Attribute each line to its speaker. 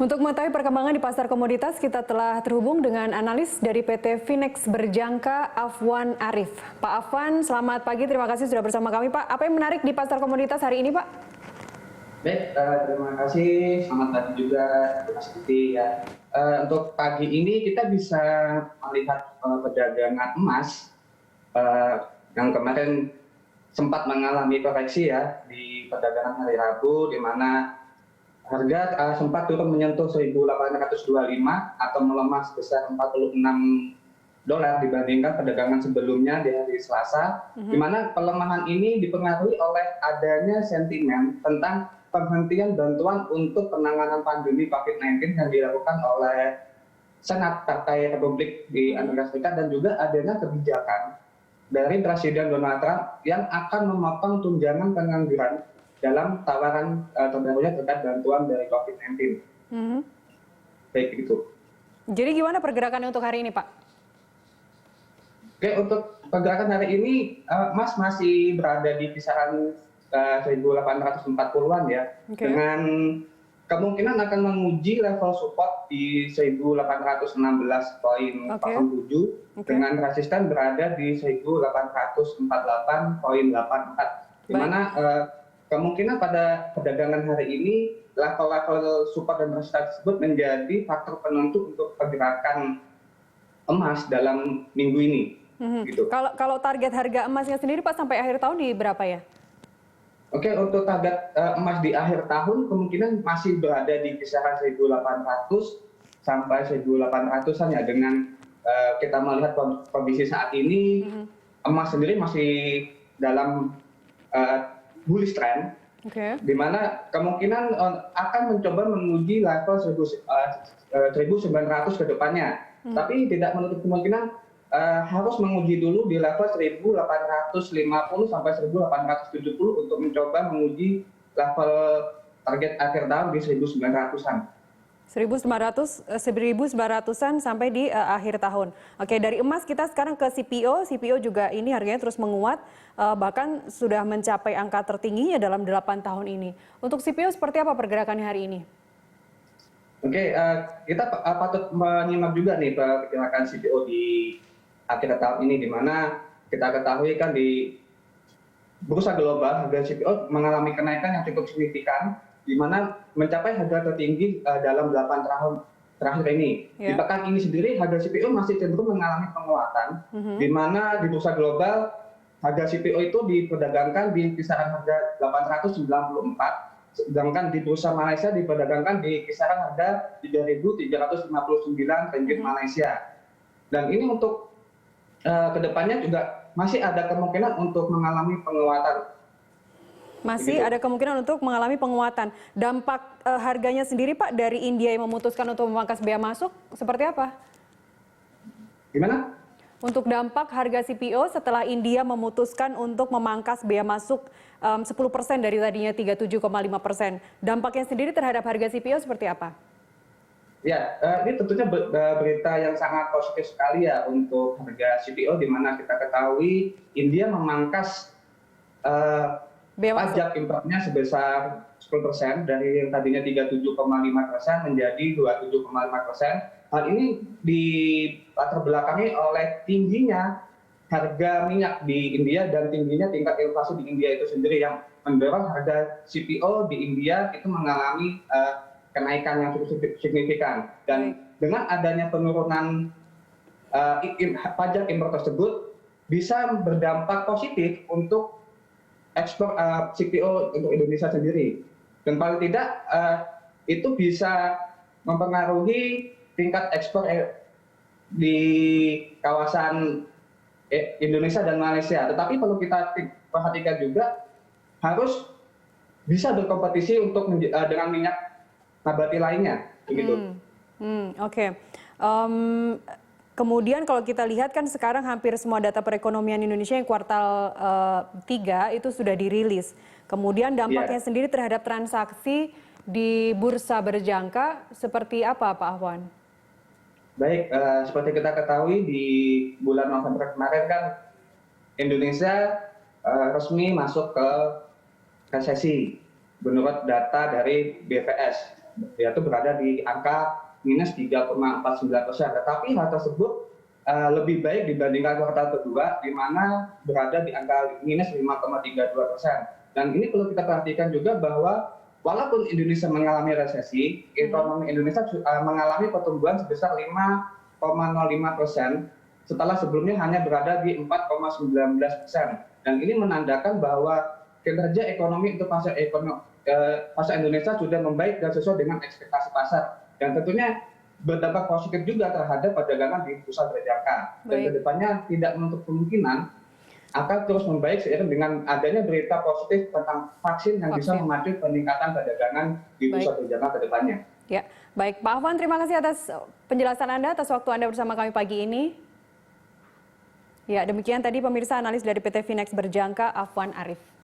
Speaker 1: Untuk mengetahui perkembangan di pasar komoditas, kita telah terhubung dengan analis dari PT Finex Berjangka, Afwan Arif. Pak Afwan, selamat pagi. Terima kasih sudah bersama kami, Pak. Apa yang menarik di pasar komoditas hari ini, Pak?
Speaker 2: Baik, terima kasih. Selamat pagi juga, Mas Putih ya. Untuk pagi ini kita bisa melihat perdagangan emas yang kemarin sempat mengalami koreksi ya di perdagangan hari Rabu, di mana harga sempat turun menyentuh 1.825 atau melemah sebesar 46 dolar dibandingkan perdagangan sebelumnya di hari Selasa, di mana pelemahan ini dipengaruhi oleh adanya sentimen tentang penghentian bantuan untuk penanganan pandemi COVID-19 yang dilakukan oleh Senat Partai Republik di Amerika Serikat, dan juga adanya kebijakan dari Presiden Donald Trump yang akan memotong tunjangan pengangguran dalam tawaran terbarunya terkait bantuan dari COVID-19. Baik itu.
Speaker 1: Jadi gimana pergerakannya untuk hari ini, Pak?
Speaker 2: Oke, untuk pergerakan hari ini emas masih berada di kisaran 1.840-an ya, dengan kemungkinan akan menguji level support di 1.816,07 dengan resisten berada di 1.848,84, di mana kemungkinan pada perdagangan hari ini level-level support dan resisten tersebut menjadi faktor penentu untuk pergerakan emas dalam minggu ini. Gitu.
Speaker 1: Kalau target harga emasnya sendiri, Pak, sampai akhir tahun di berapa ya?
Speaker 2: Oke, untuk target emas di akhir tahun kemungkinan masih berada di kisaran 1.800 sampai 1.800-an ya, dengan kita melihat kondisi saat ini emas sendiri masih dalam bullish trend, di mana kemungkinan akan mencoba menguji level 1.900 ke depannya, tapi tidak menutup kemungkinan harus menguji dulu di level 1.850 sampai 1.870 untuk mencoba menguji level target akhir tahun di 1.900-an.
Speaker 1: 1.900-an sampai di akhir tahun. Oke, dari emas kita sekarang ke CPO. CPO juga ini harganya terus menguat, bahkan sudah mencapai angka tertingginya dalam 8 tahun ini. Untuk CPO seperti apa pergerakannya hari ini?
Speaker 2: Oke, kita patut menyimak juga nih pergerakan CPO di akhir tahun ini, di mana kita ketahui kan di bursa global harga CPO mengalami kenaikan yang cukup signifikan, di mana mencapai harga tertinggi dalam 8 tahun terakhir ini. Di pekan ini sendiri harga CPO masih cenderung mengalami penguatan, di mana di bursa global harga CPO itu diperdagangkan di kisaran harga 894, sedangkan di bursa Malaysia diperdagangkan di kisaran harga 3.359 ringgit Malaysia. Dan ini untuk kedepannya juga masih ada kemungkinan untuk mengalami penguatan.
Speaker 1: Masih ada kemungkinan untuk mengalami penguatan. Dampak harganya sendiri, Pak, dari India yang memutuskan untuk memangkas bea masuk, seperti apa?
Speaker 2: Gimana?
Speaker 1: Untuk dampak harga CPO setelah India memutuskan untuk memangkas bea masuk 10% dari tadinya 37,5%. Dampaknya sendiri terhadap harga CPO seperti apa? Ya,
Speaker 2: ini tentunya berita yang sangat positif sekali ya untuk harga CPO, di mana kita ketahui India memangkas pajak impornya sebesar 10% dari yang tadinya 37,5% menjadi 27,5%. Hal ini dilatar belakangi oleh tingginya harga minyak di India dan tingginya tingkat inflasi di India itu sendiri yang mendorong harga CPO di India itu mengalami kenaikan yang cukup signifikan. Dan dengan adanya penurunan pajak impor tersebut bisa berdampak positif untuk ekspor CPO untuk Indonesia sendiri. Dan paling tidak itu bisa mempengaruhi tingkat ekspor di kawasan Indonesia dan Malaysia. Tetapi perlu kita perhatikan juga harus bisa berkompetisi untuk dengan minyak nabati lainnya, begitu.
Speaker 1: Oke. Kemudian kalau kita lihat kan sekarang hampir semua data perekonomian Indonesia yang kuartal 3 itu sudah dirilis. Kemudian dampaknya sendiri terhadap transaksi di bursa berjangka seperti apa, Pak Afwan?
Speaker 2: Baik, seperti kita ketahui di bulan November kemarin kan Indonesia resmi masuk ke resesi menurut data dari BPS. yaitu berada di angka minus 3,49%. Tetapi hal tersebut lebih baik dibandingkan kuartal kedua, di mana berada di angka minus 5,32%. Dan ini perlu kita perhatikan juga bahwa walaupun Indonesia mengalami resesi, ekonomi Indonesia mengalami pertumbuhan sebesar 5,05%, setelah sebelumnya hanya berada di 4,19%. Dan ini menandakan bahwa kinerja ekonomi untuk pasar Indonesia sudah membaik dan sesuai dengan ekspektasi pasar. Dan tentunya berdampak positif juga terhadap perdagangan di bursa berjangka. Dan kedepannya tidak menutup kemungkinan akan terus membaik seiring dengan adanya berita positif tentang vaksin yang bisa memacu peningkatan perdagangan di bursa berjangka kedepannya.
Speaker 1: Ya, baik Pak Afwan, terima kasih atas penjelasan Anda, atas waktu Anda bersama kami pagi ini. Ya, demikian tadi pemirsa analis dari PT Finex Berjangka, Afwan Arif.